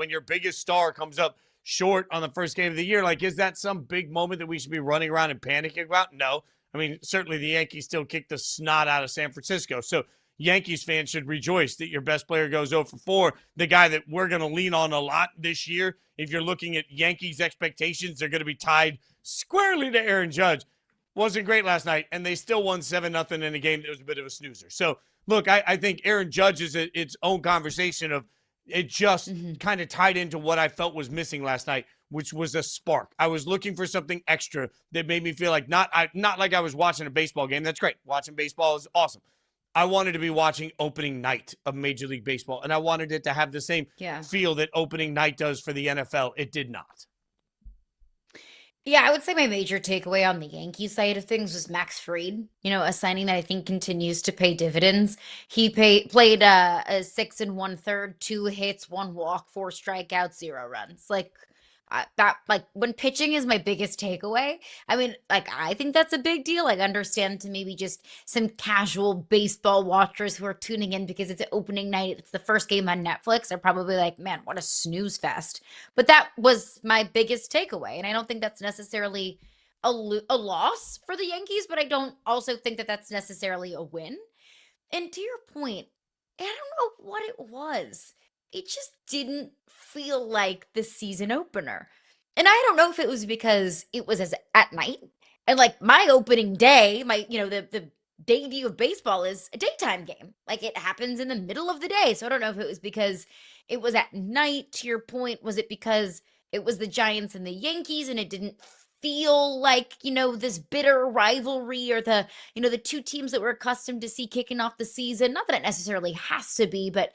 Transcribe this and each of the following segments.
when your biggest star comes up short on the first game of the year, like, is that some big moment that we should be running around and panicking about? No. I mean, certainly the Yankees still kicked the snot out of San Francisco. So Yankees fans should rejoice that your best player goes 0 for 4. The guy that we're going to lean on a lot this year, if you're looking at Yankees expectations, they're going to be tied squarely to Aaron Judge. Wasn't great last night, and they still won 7-0 in a game that was a bit of a snoozer. So, look, I think Aaron Judge is its own conversation of it just kind of tied into what I felt was missing last night, which was a spark. I was looking for something extra that made me feel like not like I was watching a baseball game. That's great. Watching baseball is awesome. I wanted to be watching opening night of Major League Baseball, and I wanted it to have the same feel that opening night does for the NFL. It did not. Yeah, I would say my major takeaway on the Yankees side of things was Max Fried, a signing that I think continues to pay dividends. He played a 6 1/3, 2 hits, 1 walk, 4 strikeouts, 0 runs. Like when pitching is my biggest takeaway. I mean, like I think that's a big deal. Like understand to maybe just some casual baseball watchers who are tuning in because it's opening night. It's the first game on Netflix. Are probably like, man, what a snooze fest. But that was my biggest takeaway, and I don't think that's necessarily a loss for the Yankees. But I don't also think that that's necessarily a win. And to your point, I don't know what it was. It just didn't feel like the season opener. And I don't know if it was because it was as at night. And like my opening day, the debut of baseball is a daytime game. Like it happens in the middle of the day. So I don't know if it was because it was at night, to your point. Was it because it was the Giants and the Yankees and it didn't feel like, this bitter rivalry or the two teams that we're accustomed to see kicking off the season? Not that it necessarily has to be, but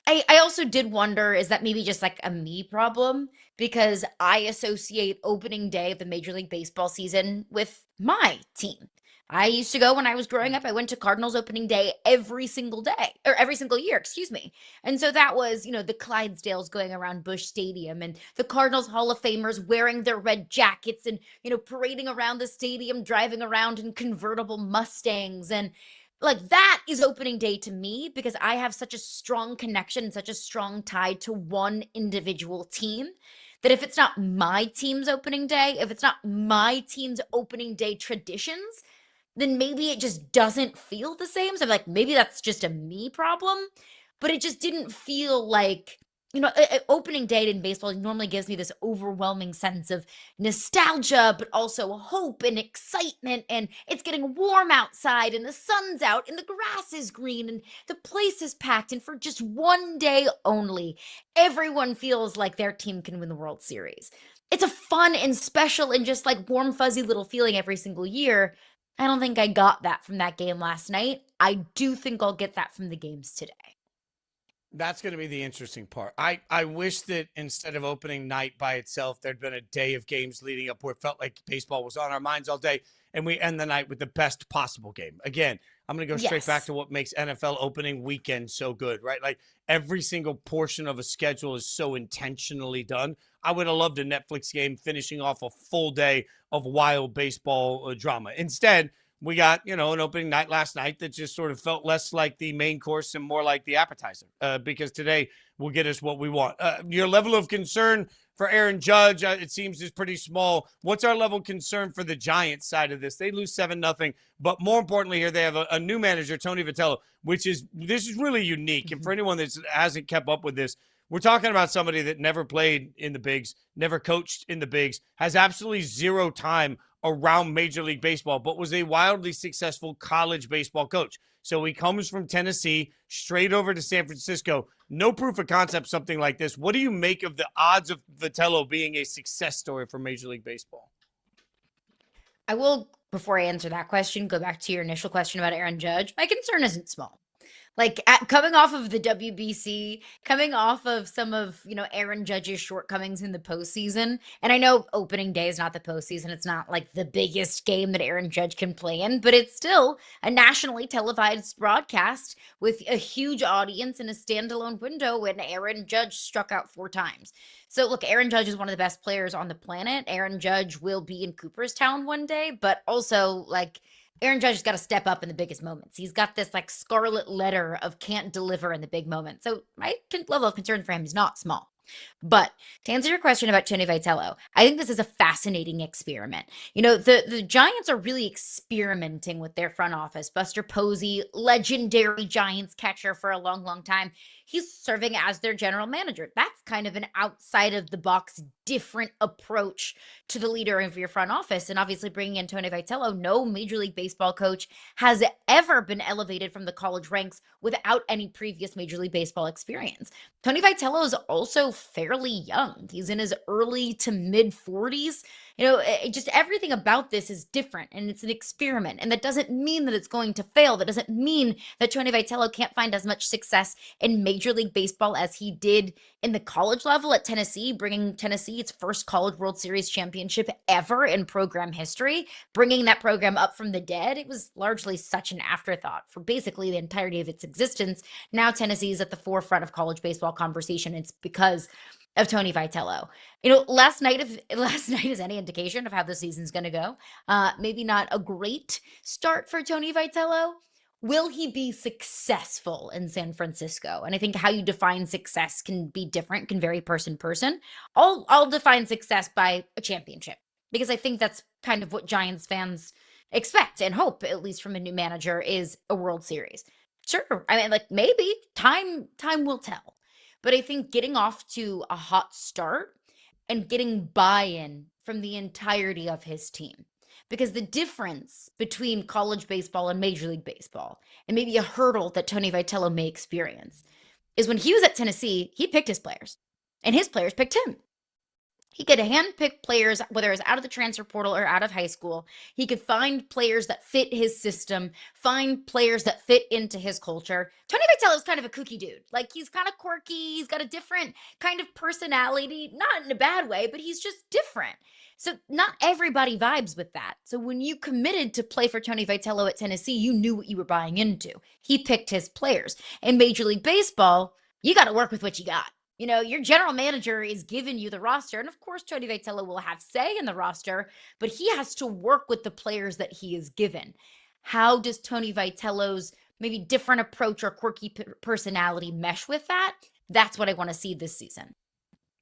I also did wonder, is that maybe just like a me problem? Because I associate opening day of the Major League Baseball season with my team. I used to go when I was growing up. I went to Cardinals opening day every single day, or every single year, excuse me. And so that was, the Clydesdales going around Busch Stadium and the Cardinals Hall of Famers wearing their red jackets and, parading around the stadium, driving around in convertible Mustangs. And like that is opening day to me because I have such a strong connection, such a strong tie to one individual team that if it's not my team's opening day, if it's not my team's opening day traditions, then maybe it just doesn't feel the same. So I'm like, maybe that's just a me problem, but it just didn't feel like, opening day in baseball normally gives me this overwhelming sense of nostalgia, but also hope and excitement. And it's getting warm outside and the sun's out and the grass is green and the place is packed. And for just one day only, everyone feels like their team can win the World Series. It's a fun and special and just like warm, fuzzy little feeling every single year. I don't think I got that from that game last night. I do think I'll get that from the games today. That's going to be the interesting part. I wish that instead of opening night by itself, there'd been a day of games leading up where it felt like baseball was on our minds all day, and we end the night with the best possible game. Again, I'm going to go straight back Yes. to what makes NFL opening weekend so good, right? Like every single portion of a schedule is so intentionally done. I would have loved a Netflix game finishing off a full day of wild baseball drama. Instead, we got, an opening night last night that just sort of felt less like the main course and more like the appetizer because today will get us what we want. Your level of concern for Aaron Judge, it seems, is pretty small. What's our level of concern for the Giants side of this? They lose 7-0, but more importantly here, they have a new manager, Tony Vitello, this is really unique. And for anyone that hasn't kept up with this, we're talking about somebody that never played in the bigs, never coached in the bigs, has absolutely zero time around Major League Baseball, but was a wildly successful college baseball coach. So he comes from Tennessee straight over to San Francisco. No proof of concept, something like this. What do you make of the odds of Vitello being a success story for Major League Baseball? I will, before I answer that question, go back to your initial question about Aaron Judge. My concern isn't small. Like coming off of the WBC, coming off of some of, Aaron Judge's shortcomings in the postseason. And I know opening day is not the postseason. It's not like the biggest game that Aaron Judge can play in, but it's still a nationally televised broadcast with a huge audience in a standalone window when Aaron Judge struck out 4 times. So look, Aaron Judge is one of the best players on the planet. Aaron Judge will be in Cooperstown one day, but also like Aaron Judge has got to step up in the biggest moments. He's got this like scarlet letter of can't deliver in the big moments. So my level of concern for him is not small. But to answer your question about Tony Vitello, I think this is a fascinating experiment. The Giants are really experimenting with their front office. Buster Posey, legendary Giants catcher for a long, long time, he's serving as their general manager. That's kind of an outside of the box, different approach to the leader of your front office. And obviously, bringing in Tony Vitello, no Major League Baseball coach has ever been elevated from the college ranks without any previous Major League Baseball experience. Tony Vitello is also fairly young. He's in his early to mid 40s. Just everything about this is different and it's an experiment. And that doesn't mean that it's going to fail. That doesn't mean that Tony Vitello can't find as much success in Major League Baseball as he did in the college level at Tennessee, bringing Tennessee its first College World Series championship ever in program history, bringing that program up from the dead. It was largely such an afterthought for basically the entirety of its existence. Now Tennessee is at the forefront of college baseball conversation. It's because of Tony Vitello. Last night, if last night is any indication of how the season's going to go, maybe not a great start for Tony Vitello. Will he be successful in San Francisco? And I think how you define success can be different, can vary person to person. I'll define success by a championship because I think that's kind of what Giants fans expect and hope, at least from a new manager, is a World Series. Sure, I mean, like maybe time will tell, but I think getting off to a hot start and getting buy-in from the entirety of his team. Because the difference between college baseball and Major League Baseball, and maybe a hurdle that Tony Vitello may experience, is when he was at Tennessee, he picked his players, and his players picked him. He could handpick players, whether it was out of the transfer portal or out of high school. He could find players that fit his system, find players that fit into his culture. Tony Vitello is kind of a kooky dude. Like, he's kind of quirky. He's got a different kind of personality, not in a bad way, but he's just different. So not everybody vibes with that. So when you committed to play for Tony Vitello at Tennessee, you knew what you were buying into. He picked his players. In Major League Baseball, you got to work with what you got. Your general manager is giving you the roster. And of course, Tony Vitello will have say in the roster, but he has to work with the players that he is given. How does Tony Vitello's maybe different approach or quirky personality mesh with that? That's what I want to see this season.